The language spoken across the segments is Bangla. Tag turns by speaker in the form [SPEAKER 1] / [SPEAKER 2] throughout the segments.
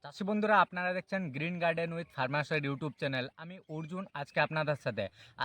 [SPEAKER 1] চাষি বন্ধুরা, আপনারা দেখছেন গ্রিন গার্ডেন উইথ ফার্মার্সের ইউটিউব চ্যানেল। আমি অর্জুন।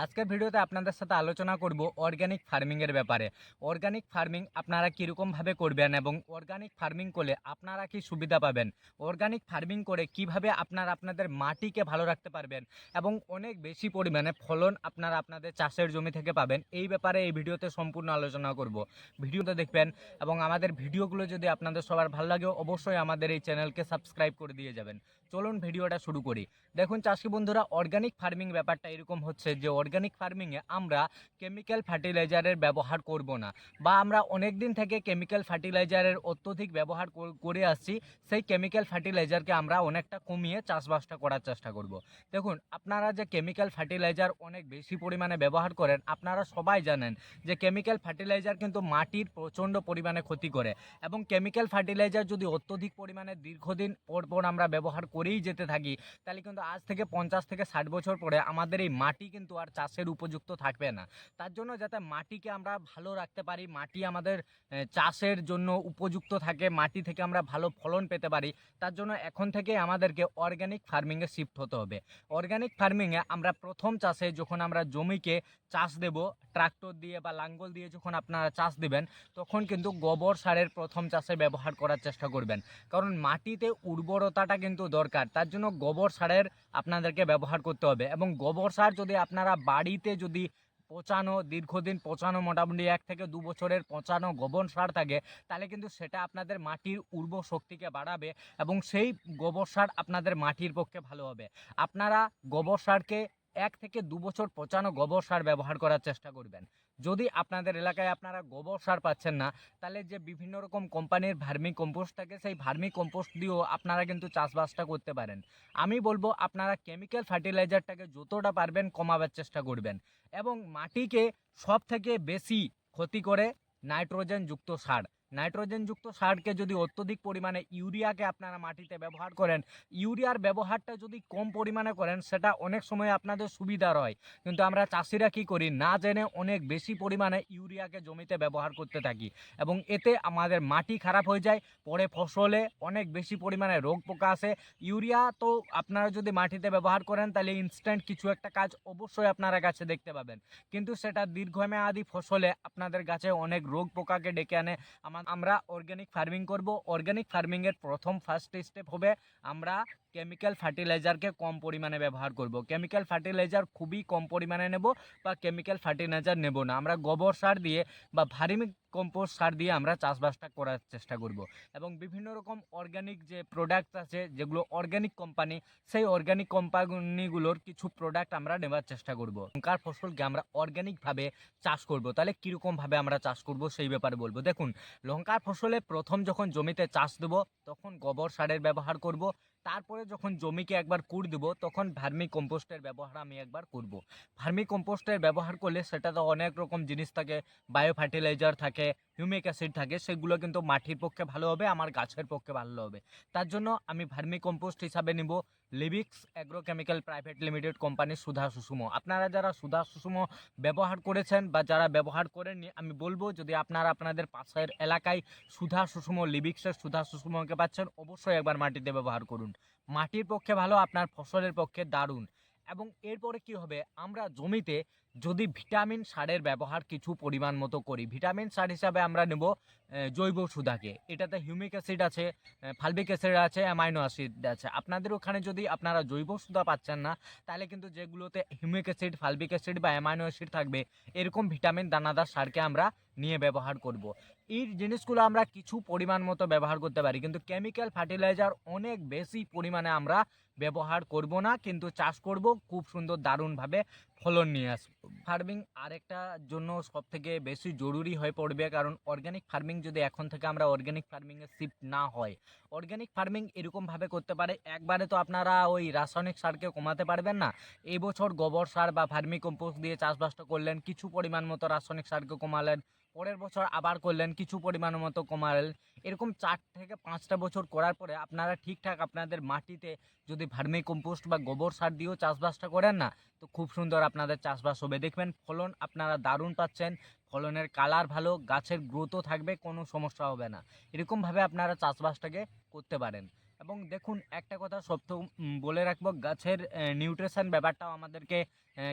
[SPEAKER 1] আজকের ভিডিওতে আপনাদের সাথে আলোচনা করব অর্গানিক ফার্মিংয়ের ব্যাপারে। অর্গানিক ফার্মিং আপনারা কীরকমভাবে করবেন এবং অর্গানিক ফার্মিং করলে আপনারা কি সুবিধা পাবেন, অর্গানিক ফার্মিং করে কিভাবে আপনারা আপনাদের মাটিকে ভালো রাখতে পারবেন এবং অনেক বেশি পরিমাণে ফলন আপনারা আপনাদের চাষের জমি থেকে পাবেন, এই ব্যাপারে এই ভিডিওতে সম্পূর্ণ আলোচনা করব। ভিডিওতে দেখবেন এবং আমাদের ভিডিওগুলো যদি আপনাদের সবার ভালো লাগে অবশ্যই আমাদের এই চ্যানেলকে সাবস্ক্রাইব করে দিয়ে যাবেন। চলুন ভিডিওটা শুরু করি। দেখুন চাষি বন্ধুরা, অর্গানিক ফার্মিং ব্যাপারটা এরকম হচ্ছে যে অর্গানিক ফার্মিংয়ে আমরা কেমিক্যাল ফার্টিলাইজারের ব্যবহার করব না, বা আমরা অনেক দিন থেকে কেমিক্যাল ফার্টিলাইজারের অত্যধিক ব্যবহার করে আসছি। সেই কেমিক্যাল ফার্টিলাইজারকে আমরা অনেকটা কমিয়ে চাষবাসটা করার চেষ্টা করব। দেখুন, আপনারা যে কেমিক্যাল ফার্টিলাইজার অনেক বেশি পরিমাণে ব্যবহার করেন, আপনারা সবাই জানেন যে কেমিক্যাল ফার্টিলাইজার কিন্তু মাটির প্রচণ্ড পরিমাণে ক্ষতি করে, এবং কেমিক্যাল ফার্টিলাইজার যদি অত্যধিক পরিমাণে দীর্ঘদিন পর আমরা ব্যবহার করেই যেতে থাকি, তাহলে কিন্তু আজ থেকে 50 থেকে 60 বছর পরে আমাদের এই মাটি কিন্তু আর চাষের উপযুক্ত থাকবে না। তার জন্য যাতে মাটিকে আমরা ভালো রাখতে পারি, মাটি আমাদের চাষের জন্য উপযুক্ত থাকে, মাটি থেকে আমরা ভালো ফলন পেতে পারি, তার জন্য এখন থেকে আমাদেরকে অর্গানিক ফার্মিংয়ে শিফট হতে হবে। অর্গানিক ফার্মিংয়ে আমরা প্রথম চাষে যখন আমরা জমিকে চাষ দেব ট্রাক্টর দিয়ে বা লাঙ্গল দিয়ে, যখন আপনারা চাষ দেবেন তখন কিন্তু গোবর সারের প্রথম চাষে ব্যবহার করার চেষ্টা করবেন, কারণ মাটিতে উর্বরতাটা কিন্তু দরকার। তার জন্য গোবর সারের আপনাদেরকে ব্যবহার করতে হবে, এবং গোবর সার যদি আপনারা বাড়িতে যদি পচানো, দীর্ঘদিন পচানো, মোটামুটি 1 থেকে 2 বছরের পচানো গোবর সার থাকে, তাহলে কিন্তু সেটা আপনাদের মাটির উর্বর শক্তিকে বাড়াবে এবং সেই গোবর সার আপনাদের মাটির পক্ষে ভালো হবে। আপনারা গোবর সারকে 1 থেকে 2 বছর পচানো গোবর সার ব্যবহার করার চেষ্টা করবেন। যদি আপনাদের এলাকায় আপনারা গোবর সার পাচ্ছেন না, তাহলে যে বিভিন্ন রকম কোম্পানির ভার্মি কম্পোস্ট থাকে, সেই ভার্মি কম্পোস্ট দিয়েও আপনারা কিন্তু চাষবাসটা করতে পারেন। আমি বলবো আপনারা কেমিক্যাল ফার্টিলাইজারটাকে যতটা পারবেন কমাবার চেষ্টা করবেন, এবং মাটিকে সব থেকে বেশি ক্ষতি করে নাইট্রোজেনযুক্ত সার। নাইট্রোজেনযুক্ত সারকে যদি অত্যধিক পরিমাণে ইউরিয়াকে আপনারা মাটিতে ব্যবহার করেন, ইউরিয়ার ব্যবহারটা যদি কম পরিমাণে করেন, সেটা অনেক সময় আপনাদের সুবিধার হয়। কিন্তু আমরা চাষিরা কি করি, না জেনে অনেক বেশি পরিমাণে ইউরিয়াকে জমিতে ব্যবহার করতে থাকি, এবং এতে আমাদের মাটি খারাপ হয়ে যায়। পরে ফসলে অনেক বেশি পরিমাণে রোগ পোকা আসে। ইউরিয়া তো আপনারা যদি মাটিতে ব্যবহার করেন, তাহলে ইনস্ট্যান্ট কিছু একটা কাজ অবশ্যই আপনারা গাছে দেখতে পাবেন, কিন্তু সেটা দীর্ঘমেয়াদী ফসলে আপনাদের গাছে অনেক রোগ পোকাকে ডেকে আনে। আমরা অর্গানিক ফার্মিং করব। অর্গানিক ফার্মিংয়ের ফার্স্ট স্টেপ হবে আমরা কেমিক্যাল ফার্টিলাইজারকে কম পরিমাণে ব্যবহার করব। কেমিক্যাল ফার্টিলাইজার খুবই কম পরিমাণে নেব, বা কেমিক্যাল ফার্টিলাইজার নেব না। আমরা গোবর সার দিয়ে বা ভার্মি কম্পোস্ট সার দিয়ে আমরা চাষবাসটা করার চেষ্টা করব, এবং বিভিন্ন রকম অর্গানিক যে প্রোডাক্ট আছে, যেগুলো অর্গানিক কোম্পানি, সেই অর্গানিক কোম্পানিগুলোর কিছু প্রোডাক্ট আমরা নেওয়ার চেষ্টা করব। লঙ্কার ফসলকে আমরা অর্গানিকভাবে চাষ করব, তাহলে কীরকমভাবে আমরা চাষ করব সেই ব্যাপারে বলবো। দেখুন, লঙ্কার ফসলে প্রথম যখন জমিতে চাষ দেবো তখন গোবর সারের ব্যবহার করব। তারপরে যখন জমিকে একবার কুড় দেবো তখন ভার্মি কম্পোস্টের ব্যবহার আমি একবার করব। ভার্মি কম্পোস্টের ব্যবহার করলে সেটাতে অনেক রকম জিনিস থাকে, বায়ো ফার্টিলাইজার থাকে, হিউমিক অ্যাসিড থাকে, সেগুলো কিন্তু মাটির পক্ষে ভালো হবে, আমার গাছের পক্ষে ভালো হবে। তার জন্য আমি ভার্মি কম্পোস্ট হিসাবে নিব লিবিক্স অ্যাগ্রোকেমিক্যাল প্রাইভেট লিমিটেড কোম্পানির সুধা সুষুমো। আপনারা যারা সুধা সুষুমো ব্যবহার করেছেন বা যারা ব্যবহার করেননি, আমি বলবো যদি আপনারা আপনাদের পাশের এলাকায় সুধা সুষুমো, লিবিক্সের সুধা সুষুমোকে পাচ্ছেন, অবশ্যই একবার মাটিতে ব্যবহার করুন। মাটির পক্ষে ভালো, আপনার ফসলের পক্ষে দারুণ। এবং এরপরে কি হবে, আমরা জমিতে যদি ভিটামিন সারের ব্যবহার কিছু পরিমাণ মতো করি, ভিটামিন সার হিসাবে আমরা নেব জৈব সুধাকে। এটাতে হিউমিক অ্যাসিড আছে, ফালবিক অ্যাসিড আছে, অ্যামাইনো অ্যাসিড আছে। আপনাদের ওখানে যদি আপনারা জৈব সুধা পাচ্ছেন না, তাহলে কিন্তু যেগুলোতে হিউমিক অ্যাসিড, ফালবিক অ্যাসিড বা অ্যামাইনো অ্যাসিড থাকবে, এরকম ভিটামিন দানাদার সারকে আমরা নিয়ে ব্যবহার করব। এই জিনিসগুলো আমরা কিছু পরিমাণ মতো ব্যবহার করতে পারি, কিন্তু কেমিক্যাল ফার্টিলাইজার অনেক বেশি পরিমাণে আমরা ব্যবহার করব না, কিন্তু চাষ করব খুব সুন্দর দারুণভাবে ফলন নিয়ে আসবো। ফার্মিং আরেকটা জন্য সব থেকে বেশি জরুরি হয়ে পড়বে, কারণ অর্গানিক ফার্মিং যদি এখন থেকে আমরা অর্গানিক ফার্মিংয়ে শিফট না হয়, অর্গানিক ফার্মিং এরকমভাবে করতে পারে, একবারে তো আপনারা ওই রাসায়নিক সারকে কমাতে পারবেন না। এই বছর গোবর সার বা ভার্মি কম্পোস্ট দিয়ে চাষবাসটা করলেন, কিছু পরিমাণ মতো রাসায়নিক সারকে কমালেন, পরের বছর আবার করলেন, কিছু পরিমাণ মতো কমালেন। এরকম 4 থেকে 5টা বছর করার পরে আপনারা ঠিকঠাক আপনাদের মাটিতে যদি ভার্মি কম্পোস্ট বা গোবর সার দিয়েও চাষবাসটা করেন না, তো খুব সুন্দর আপনাদের চাষবাস হবে। দেখবেন ফলন আপনারা দারুণ পাচ্ছেন, ফলনের কালার ভালো, গাছের গ্রোথও থাকবে, কোনো সমস্যা হবে না। এরকমভাবে আপনারা চাষবাসটাকে করতে পারেন। এবং দেখুন একটা কথা সপ্তাহ বলে রাখবো, গাছের নিউট্রিশন ব্যাপারটাও আমাদেরকে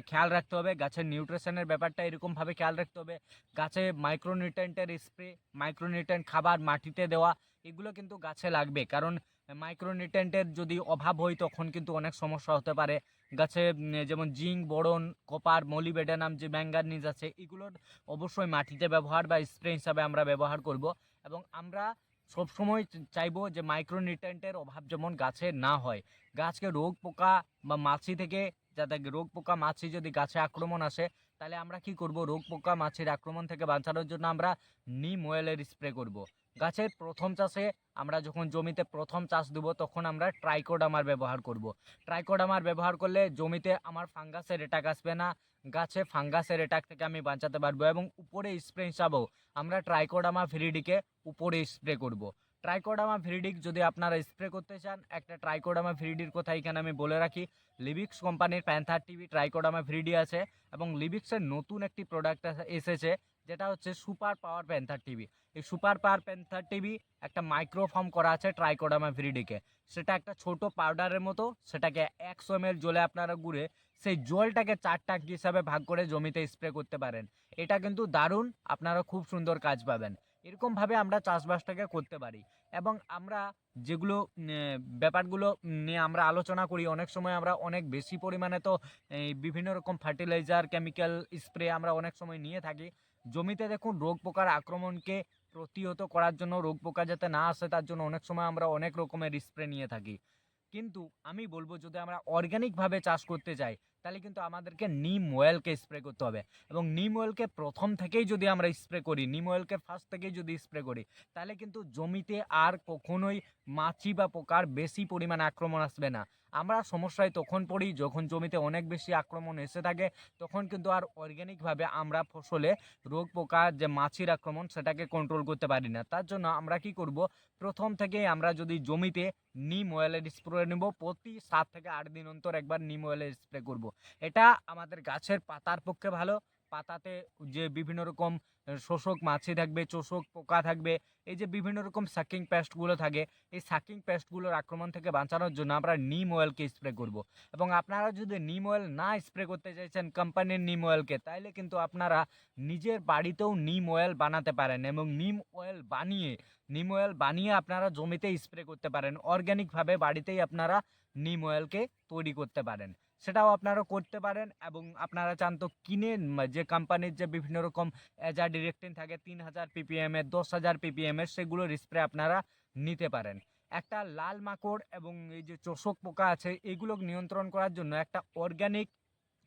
[SPEAKER 1] খেয়াল রাখতে হবে। গাছের নিউট্রিশনের ব্যাপারটা এরকমভাবে খেয়াল রাখতে হবে, গাছে মাইক্রোনিউট্রিয়েন্টের স্প্রে, মাইক্রোনিউট্রিয়েন্ট খাবার মাটিতে দেওয়া, এগুলো কিন্তু গাছে লাগবে। কারণ মাইক্রোনিউট্রিয়েন্টের যদি অভাব হয় তখন কিন্তু অনেক সমস্যা হতে পারে গাছে। যেমন জিঙ্ক, বোরন, কপার, মলিবেডেনাম, যে ম্যাঙ্গানিজ আছে, এগুলোর অবশ্যই মাটিতে ব্যবহার বা স্প্রে হিসাবে আমরা ব্যবহার করব। এবং আমরা সবসময় চাইবো যে মাইক্রোনিউট্রিয়েন্টের অভাব যেমন গাছে না হয়। গাছকে রোগ পোকা বা মাছি থেকে, যাতে রোগ পোকা মাছি যদি গাছে আক্রমণ আসে, তাহলে আমরা কি করব, রোগ পোকা মাছির আক্রমণ থেকে বাঁচানোর জন্য আমরা নিম অয়েলের স্প্রে করব। গাছের প্রথম চাষে আমরা যখন জমিতে প্রথম চাষ দেব তখন আমরা ট্রাইকোডামার ব্যবহার করব। ট্রাইকোডামার ব্যবহার করলে জমিতে আমার ফাঙ্গাসের অ্যাটাক আসবে না, গাছে ফাঙ্গাসের অ্যাটাক থেকে আমি বাঁচাতে পারবো। এবং উপরে স্প্রে হিসাবেও আমরা ট্রাইকোডামা ভিরিডিকে উপরে স্প্রে করব। ট্রাইকোডামা ভিরিডিক যদি আপনারা স্প্রে করতে চান, একটা ট্রাইকোডামা ভিরিডির কথা এখানে আমি বলে রাখি। লিবিক্স কোম্পানির প্যান্থার টিভি ট্রাইকোডামা ভিরিডি আছে, এবং লিবিক্সের নতুন একটি প্রোডাক্ট এসেছে যেটা হচ্ছে সুপার পাওয়ার প্যান্থার টিভি। এই সুপার পাওয়ার প্যান্থার টিভি একটা মাইক্রোফর্ম করা আছে ট্রাইকোডামা ভিরিডিকে। সেটা একটা ছোট পাউডারের মতো, সেটাকে 100 ml জলে আপনারা গুঁড়ে সেই জলটাকে 4 ট্যাঙ্ক হিসাবে ভাগ করে জমিতে স্প্রে করতে পারেন। এটা কিন্তু দারুণ, আপনারা খুব সুন্দর কাজ পাবেন। এরকমভাবে আমরা চাষবাসটাকে করতে পারি। এবং আমরা যেগুলো ব্যাপারগুলো নিয়ে আমরা আলোচনা করি, অনেক সময় আমরা অনেক বেশি পরিমাণে তো এই বিভিন্ন রকম ফার্টিলাইজার, কেমিক্যাল স্প্রে আমরা অনেক সময় নিয়ে থাকি জমিতে। দেখুন, রোগ পোকার আক্রমণকে প্রতিহত করার জন্য, রোগ পোকা যাতে না আসে তার জন্য অনেক সময় আমরা অনেক রকমের স্প্রে নিয়ে থাকি। কিন্তু আমি বলবো, যদি আমরা অর্গ্যানিকভাবে চাষ করতে চাই তাহলে কিন্তু আমাদেরকে নিম অয়েলকে স্প্রে করতে হবে। এবং নিম অয়েলকে প্রথম থেকেই যদি আমরা স্প্রে করি, নিম অয়েলকে ফার্স্ট থেকেই যদি স্প্রে করি, তাহলে কিন্তু জমিতে আর কখনোই মাছি বা পোকার বেশি পরিমাণে আক্রমণ আসবে না। আমরা সমস্যায় তখন পড়ি যখন জমিতে অনেক বেশি আক্রমণ এসে থাকে, তখন কিন্তু আর অর্গ্যানিকভাবে আমরা ফসলে রোগ পোকা, যে মাছির আক্রমণ, সেটাকে কন্ট্রোল করতে পারি না। তার জন্য আমরা কি করব, প্রথম থেকেই আমরা যদি জমিতে নিম অয়েলের স্প্রে নেব, প্রতি 7 থেকে 8 দিন অন্তর একবার নিম অয়েলের স্প্রে করব। এটা আমাদের গাছের পাতার পক্ষে ভালো। পাতাতে যে বিভিন্ন রকম শোষক মাছি থাকবে, চোষক পোকা থাকবে, এই যে বিভিন্ন রকম সাকিং পেস্টগুলো থাকে, এই সাকিং পেস্টগুলোর আক্রমণ থেকে বাঁচানোর জন্য আমরা নিম অয়েলকে স্প্রে করব। এবং আপনারা যদি নিম অয়েল না স্প্রে করতে চাইছেন কোম্পানির নিম অয়েলকে, তাইলে কিন্তু আপনারা নিজের বাড়িতেও নিম অয়েল বানাতে পারেন। এবং নিম অয়েল বানিয়ে আপনারা জমিতে স্প্রে করতে পারেন। অর্গ্যানিকভাবে বাড়িতেই আপনারা নিম অয়েলকে তৈরি করতে পারেন, সেটাও আপনারা করতে পারেন। এবং আপনারা চান তো কিনে, যে কোম্পানির যে বিভিন্ন রকম ডিরেক্টিন থাকে 3000 ppm এর, 10,000 ppm এর, সেগুলোর স্প্রে আপনারা নিতে পারেন। একটা লাল মাকড় এবং এই যে চোষক পোকা আছে, এগুলো নিয়ন্ত্রণ করার জন্য একটা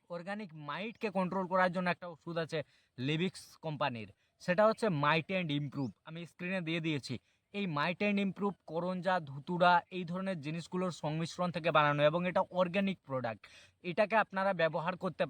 [SPEAKER 1] অর্গানিক মাইটকে কন্ট্রোল করার জন্য একটা ওষুধ আছে লিবিক্স কোম্পানির, সেটা হচ্ছে মাইট অ্যান্ড ইমপ্রুভ। আমি স্ক্রিনে দিয়ে দিয়েছি। এই মাইট অ্যান্ড ইমপ্রুভ করঞ্জা, ধুতুরা, এই ধরনের জিনিসগুলোর সংমিশ্রণ থেকে বানানো, এবং এটা অর্গানিক প্রোডাক্ট। এটাকে আপনারা ব্যবহার করতে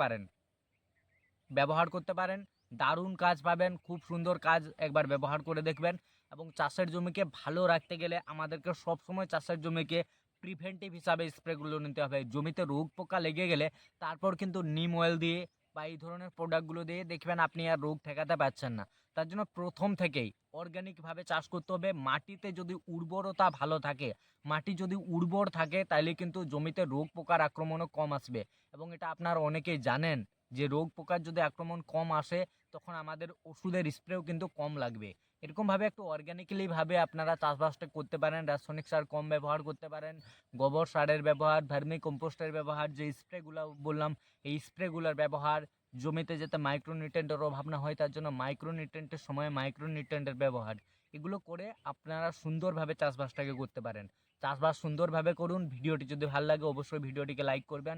[SPEAKER 1] পারেন, দারুণ কাজ পাবেন, খুব সুন্দর কাজ। একবার ব্যবহার করে দেখবেন। এবং চাষের জমিকে ভালো রাখতে গেলে আমাদেরকে সবসময় চাষের জমিকে প্রিভেন্টিভ হিসাবে স্প্রেগুলো নিতে হবে। জমিতে রোগ পোকা লেগে গেলে তারপর কিন্তু নিম অয়েল দিয়ে বা এই ধরনের প্রোডাক্টগুলো দিয়ে দেখবেন আপনি আর রোগ ঠেকাতে পারছেন না। তার জন্য প্রথম থেকেই অর্গানিকভাবে চাষ করতে হবে। মাটিতে যদি উর্বরতা ভালো থাকে, মাটি যদি উর্বর থাকে, তাহলে কিন্তু জমিতে রোগ পোকার আক্রমণও কম আসবে। এবং এটা আপনারা অনেকেই জানেন যে রোগ পোকার যদি আক্রমণ কম আসে, তখন আমাদের ওষুধের স্প্রেও কিন্তু কম লাগবে। এরকমভাবে একটু অর্গ্যানিক্যালি ভাবে আপনারা চাষবাসটা করতে পারেন। রাসায়নিক সার কম ব্যবহার করতে পারেন, গোবর সারের ব্যবহার, ভার্মি কম্পোস্টের ব্যবহার, যে স্প্রেগুলো বললাম এই স্প্রেগুলোর ব্যবহার, জমিতে যাতে মাইক্রোনিউট্রিয়েন্টের অভাব না হয় তার জন্য মাইক্রোনিউট্রিয়েন্টের সময় মাইক্রোনিউট্রিয়েন্টের ব্যবহার, এগুলো করে আপনারা সুন্দরভাবে চাষবাসটাকে করতে পারেন। চাষবাস সুন্দরভাবে করুন। ভিডিওটি যদি ভালো লাগে অবশ্যই ভিডিওটিকে লাইক করবেন,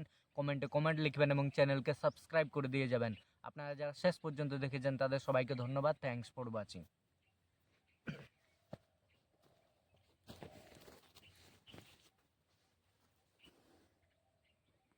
[SPEAKER 1] কমেন্ট লিখবেন এবং চ্যানেলকে সাবস্ক্রাইব করে দিয়ে যাবেন। আপনারা যারা শেষ পর্যন্ত দেখেছেন তাদের সবাইকে ধন্যবাদ। Thanks for watching.